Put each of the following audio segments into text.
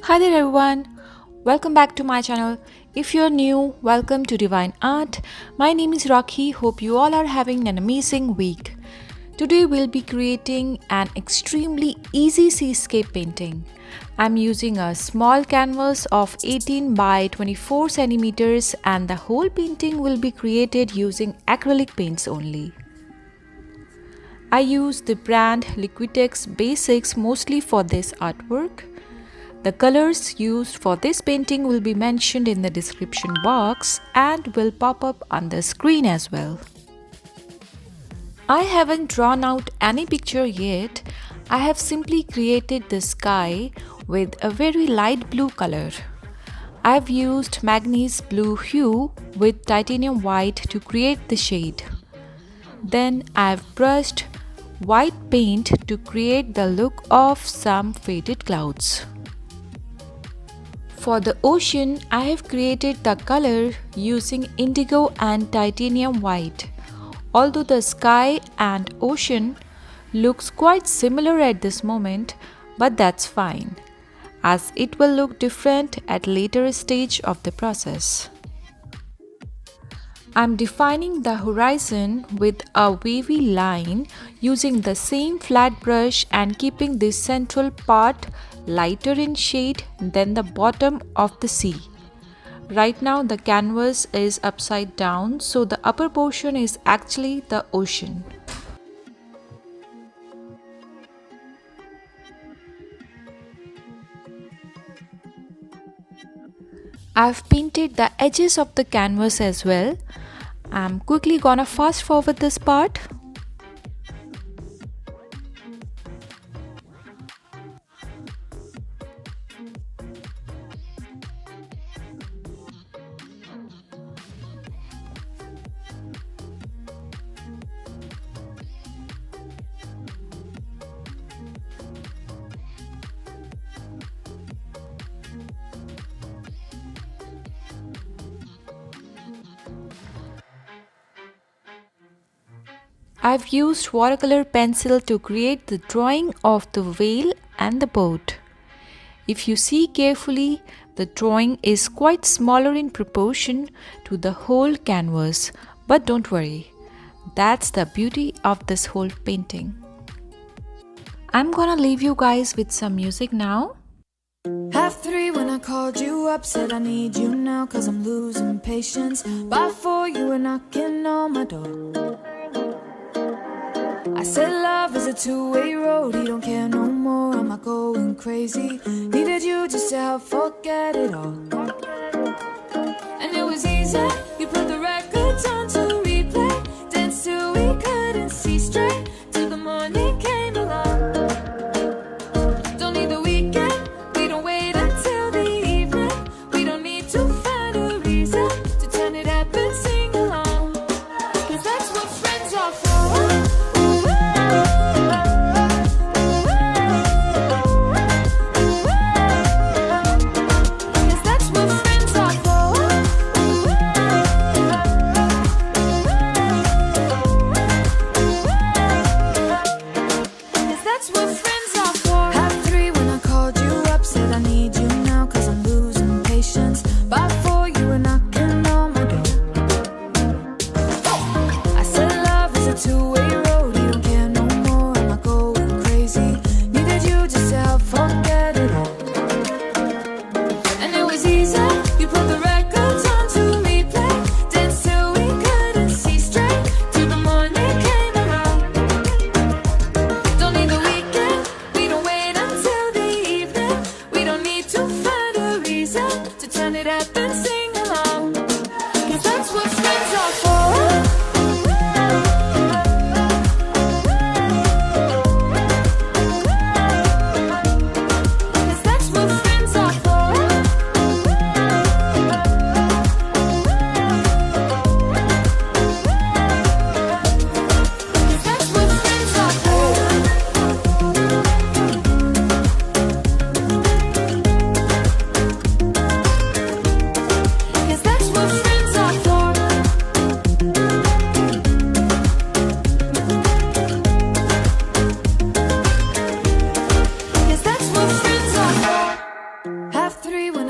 Hi there everyone, welcome back to my channel. If you're new, welcome to Divine Art. My name is Rocky. Hope you all are having an amazing week. Today we'll be creating an extremely easy seascape painting. I'm using a small canvas of 18 by 24 centimeters and the whole painting will be created using acrylic paints only. I use the brand Liquitex Basics mostly for this artwork. The colors used for this painting will be mentioned in the description box and will pop up on the screen as well. I haven't drawn out any picture yet. I have simply created the sky with a very light blue color. I've used Manganese Blue Hue with titanium white to create the shade. Then I've brushed white paint to create the look of some faded clouds. For the ocean, I have created the color using indigo and titanium white. Although the sky and ocean looks quite similar at this moment, but that's fine, as it will look different at later stage of the process. I'm defining the horizon with a wavy line using the same flat brush and keeping this central part lighter in shade than the bottom of the sea. Right now the canvas is upside down, so the upper portion is actually the ocean. I've painted the edges of the canvas as well. I'm quickly gonna fast forward this part. I've used watercolor pencil to create the drawing of the whale and the boat. If you see carefully, the drawing is quite smaller in proportion to the whole canvas, but don't worry, that's the beauty of this whole painting. I'm gonna leave you guys with some music now. Half three when I called you up, said I need you now cause I'm losing patience. By four you were knocking on my door. I said love is a two-way road, he don't care no more, am I going crazy? Needed you just to help forget it all. And it was easy, you put the records on to replay, danced till we couldn't see straight, till the morning came along. Don't need the weekend, we don't wait until the evening, we don't need to find a reason to turn it up and sing along, cause that's what friends are for.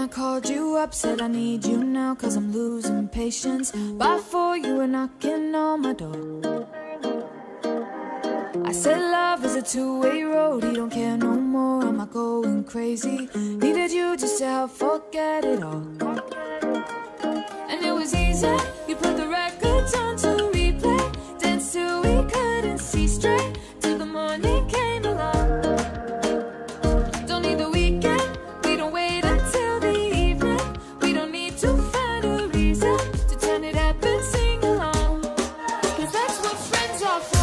I called you up, said I need you now, cause I'm losing patience. By 4 you were knocking on my door. I said love is a two-way road, you don't care no more, am I going crazy? Needed you just to help forget it all. And it was easy, you put the records on to replay, danced till we couldn't see straight, till the morning came along. Don't need the weekend, we don't wait until the evening, we don't need to find a reason to turn it up and sing along, cause that's what friends are for.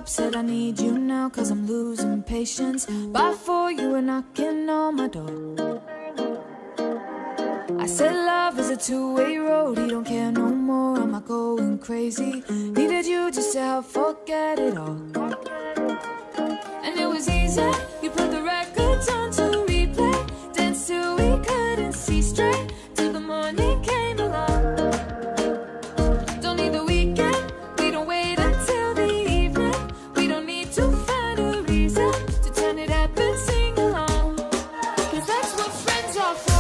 Said I need you now, cause I'm losing patience. By 4 you were knocking on my door. I said love is a two-way road, you don't care no more, am I going crazy? Needed you just to help forget it all. And it was easy, you put the records on to replay, danced till we couldn't see straight, till the morning came along. Don't need the weekend, we don't wait until the evening, we don't need to find a reason to turn it up and sing along, cause that's what friends are for.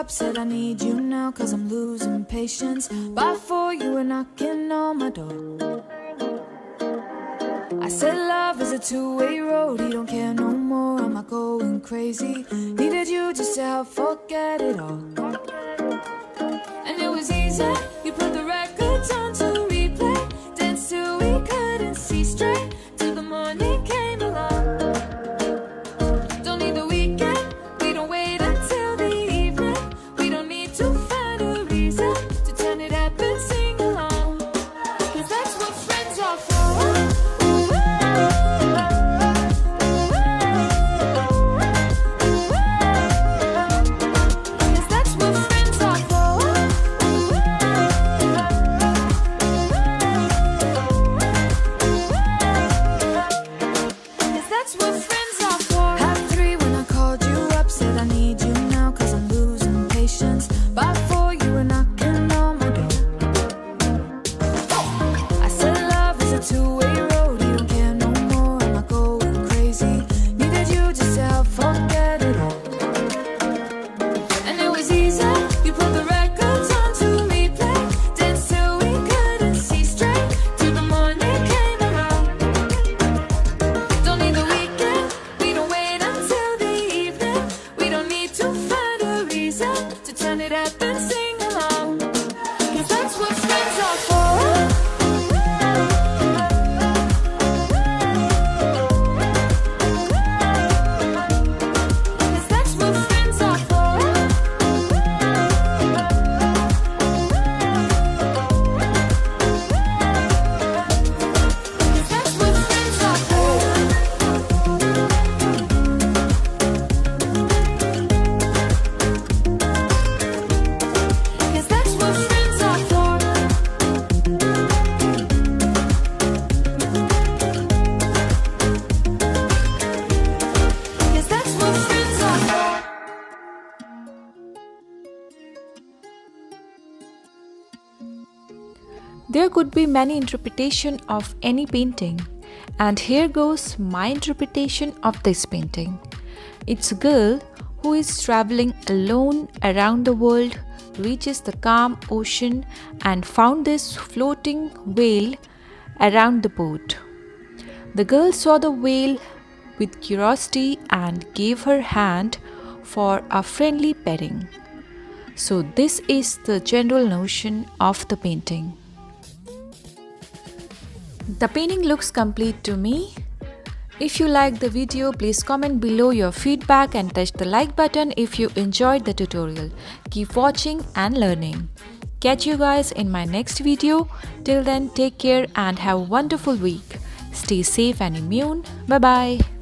Said I need you now, cause I'm losing patience. By 4 you were knocking on my door. I said love is a two-way road, you don't care no more, am I going crazy? Needed you just to help forget it all. And it was easy, you put the records on to replay, danced till we couldn't see straight, till the morning came along. Don't need the weekend, we don't wait until the There could be many interpretations of any painting, and here goes my interpretation of this painting. It's a girl who is traveling alone around the world, reaches the calm ocean and found this floating whale around the boat. The girl saw the whale with curiosity and gave her hand for a friendly petting. So this is the general notion of the painting. The painting looks complete to me. If you liked the video, please comment below your feedback and touch the like button if you enjoyed the tutorial. Keep watching and learning. Catch you guys in my next video. Till then, take care and have a wonderful week. Stay safe and immune. Bye bye.